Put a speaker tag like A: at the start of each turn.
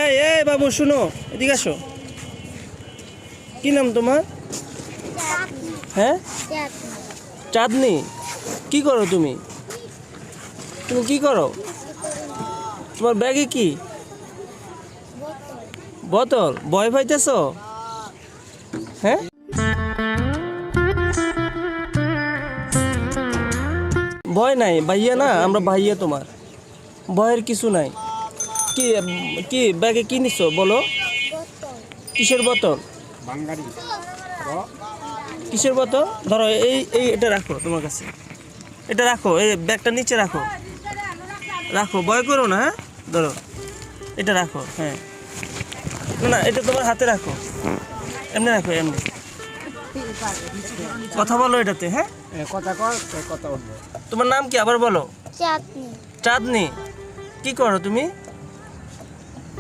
A: এই এই বাবু শুনো, এদিকে আসো। কি নাম তোমার? হ্যাঁ, চাঁদনি। কি করো তুমি? তুমি কি করো? তোমার ব্যাগে কি? বোতল। ভয় পাইতেছ? হ্যাঁ, ভয় নাই ভাইয়া, না আমরা ভাইয়া তোমার, ভয়ের কিছু নাই। কি কি ব্যাগে কি নিছো বলো? কিসের বোতল? কিসের বোতল? ধরো এই এই এটা রাখো তোমার কাছে, এটা রাখো, এই ব্যাগটা নিচে রাখো, রাখো, ভয় করো না। হ্যাঁ, ধরো এটা রাখো। হ্যাঁ, না না, এটা তোমার হাতে রাখো, এমনি রাখো, এমনি। কথা বলো এটাতে। হ্যাঁ, কথা বলবো। তোমার নাম কি আবার বলো? চাঁদনি। চাঁদনি, কি করো তুমি?